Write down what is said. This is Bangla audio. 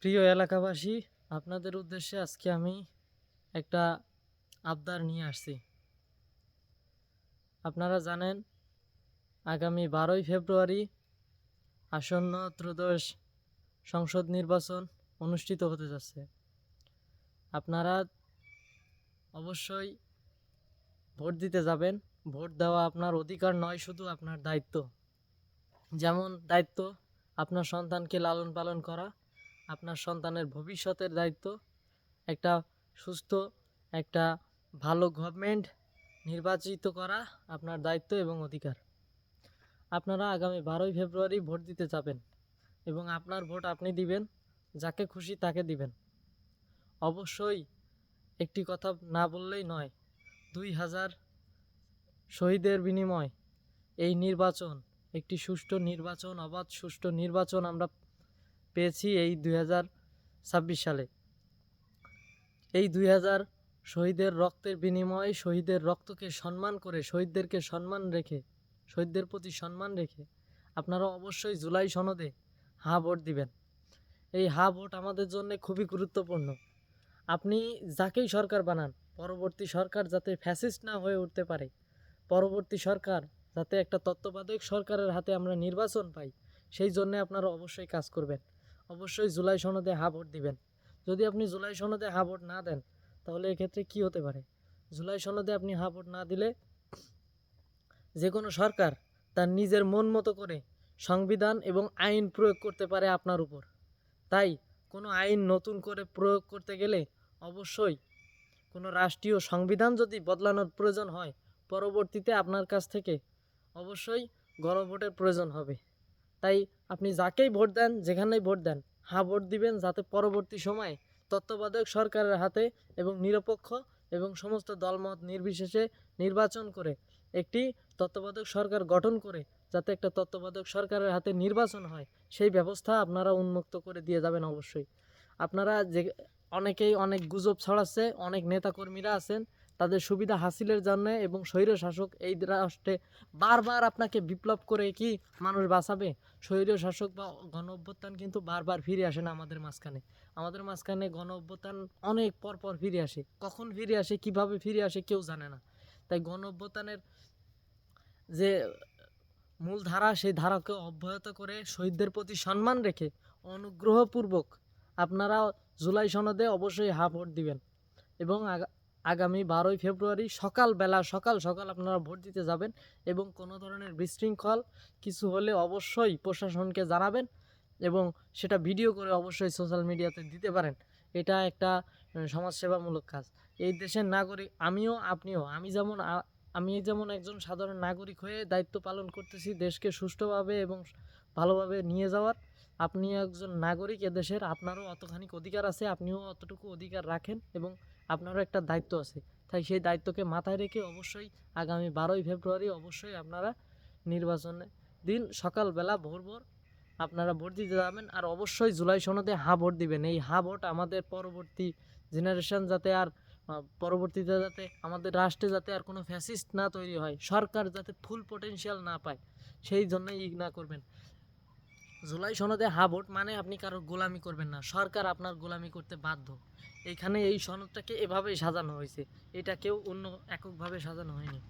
প্রিয় এলাকাবাসী, আপনাদের উদ্দেশ্যে আজকে আমি একটা আবদার নিয়ে আসছি। আপনারা জানেন আগামী 12ই ফেব্রুয়ারি আসন্ন ত্রয়োদশ সংসদ নির্বাচন অনুষ্ঠিত হতে যাচ্ছে। আপনারা অবশ্যই ভোট দিতে যাবেন। ভোট দেওয়া আপনার অধিকার নয়, শুধু আপনার দায়িত্ব। যেমন দায়িত্ব আপনার সন্তানকে লালন পালন করা, আপনার সন্তানের ভবিষ্যতের দায়িত্ব, একটা সুস্থ একটা ভালো গভর্নমেন্ট নির্বাচিত করা আপনার দায়িত্ব এবং অধিকার। আপনারা আগামী 12ই ফেব্রুয়ারি ভোট দিতে যাবেন এবং আপনার ভোট আপনি দিবেন, যাকে খুশি তাকে দিবেন। অবশ্যই একটি কথা না বললেই নয়, 2000 শহীদের বিনিময় এই নির্বাচন একটি সুষ্ঠু নির্বাচন, অবাধ সুষ্ঠু নির্বাচন আমরা পেয়েছি এই 2026 সালে। এই 2000 শহীদের রক্তের বিনিময়ে, শহীদের রক্তকে সম্মান করে, শহীদদেরকে সম্মান রেখে, শহীদদের প্রতি সম্মান রেখে আপনারা অবশ্যই জুলাই সনদে হ্যাঁ ভোট দিবেন। এই হ্যাঁ ভোট আমাদের জন্য খুবই গুরুত্বপূর্ণ। আপনি যাকেই সরকার বানান, পরবর্তী সরকার যাতে ফ্যাসিস্ট না হয়ে উঠতে পারে, পরবর্তী সরকার যাতে একটা তত্ত্বাবধায়ক সরকারের হাতে আমরা নির্বাচন পাই, সেই জন্য আপনারা অবশ্যই কাজ করবেন। অবশ্যই জুলাই সনদে হ্যাঁ ভোট দিবেন। যদি আপনি জুলাই সনদে হ্যাঁ ভোট না দেন, তাহলে এক্ষেত্রে কি হতে পারে? জুলাই সনদে আপনি হ্যাঁ ভোট না দিলে যে কোনো সরকার তার নিজের মন মতো করে সংবিধান এবং আইন প্রয়োগ করতে পারে আপনার উপর। তাই কোনো আইন নতুন করে প্রয়োগ করতে গেলে অবশ্যই কোনো রাষ্ট্রীয় সংবিধান যদি বদলানোর প্রয়োজন হয়, পরবর্তীতে আপনার কাছ থেকে অবশ্যই গণভোটের প্রয়োজন হবে। তাই আপনি যাকেই ভোট দেন, যেখানেই ভোট দেন, হ্যাঁ ভোট দিবেন, যাতে পরবর্তী সময়ে তত্ত্বাবধায়ক সরকারের হাতে এবং নিরপেক্ষ এবং সমস্ত দলমত নির্বিশেষে নির্বাচন করে একটি তত্ত্বাবধায়ক সরকার গঠন করে যাতে একটা তত্ত্বাবধায়ক সরকারের হাতে নির্বাচন হয়, সেই ব্যবস্থা আপনারা উন্মুক্ত করে দিয়ে যাবেন। অবশ্যই আপনারা যে অনেকেই অনেক গুজব ছড়াচ্ছে, অনেক নেতাকর্মীরা আছেন তাদের সুবিধা হাসিলের জন্য এবং স্বৈর শাসক এই রাষ্ট্রে বারবার আপনাকে বিপ্লব করে কি মানুষ বাঁচাবে? স্বৈর শাসক বা গণ অভ্যুত্থান কিন্তু বারবার ফিরে আসে না আমাদের মাঝখানে। আমাদের মাঝখানে গণ অভ্যুত্থান অনেক পরপর ফিরে আসে। কখন ফিরে আসে, কিভাবে ফিরে আসে কেউ জানে না। তাই গণ অভ্যুত্থানের যে মূল ধারা, সেই ধারাকে অব্যাহত করে শহীদদের প্রতি সম্মান রেখে অনুগ্রহপূর্বক আপনারা জুলাই সনদে অবশ্যই হ্যাঁ ভোট দিবেন এবং আগামী 12ই ফেব্রুয়ারি সকালবেলা সকাল সকাল আপনারা ভোট দিতে যাবেন এবং কোনো ধরনের বিশৃঙ্খল কিছু হলে অবশ্যই প্রশাসনকে জানাবেন এবং সেটা ভিডিও করে অবশ্যই সোশ্যাল মিডিয়াতে দিতে পারেন। এটা একটা সমাজসেবামূলক কাজ। এই দেশের নাগরিক আমিও, আপনিও, আমি যেমন একজন সাধারণ নাগরিক হয়ে দায়িত্ব পালন করতেছি দেশকে সুষ্ঠুভাবে এবং ভালোভাবে নিয়ে যাওয়ার। আপনি একজন নাগরিক এদেশের, আপনারও অতখানি অধিকার আছে, আপনিও অতটুকু অধিকার রাখেন এবং আপনারও একটা দায়িত্ব আছে। তাই সেই দায়িত্বকে মাথায় রেখে অবশ্যই আগামী 12ই ফেব্রুয়ারি অবশ্যই আপনারা নির্বাচনের দিন সকালবেলা ভোর ভোর আপনারা ভোট দিতে যাবেন। আর অবশ্যই জুলাই সনদে হ্যাঁ ভোট দিবেন। এই হ্যাঁ ভোট আমাদের পরবর্তী জেনারেশন যাতে আর পরবর্তীতে যাতে আমাদের রাষ্ট্রে যাতে আর কোনো ফ্যাসিস্ট না তৈরি হয়, সরকার যাতে ফুল পোটেনশিয়াল না পায়, সেই জন্যই ইগনা করবেন। জুলাই সনদে হ্যাঁ ভোট মানে আপনি কারোর গোলামি করবেন না, সরকার আপনার গোলামি করতে বাধ্য। এইখানে এই সনদটাকে এভাবেই সাজানো হয়েছে, এটা কেউ অন্য এককভাবে সাজানো হয়নি।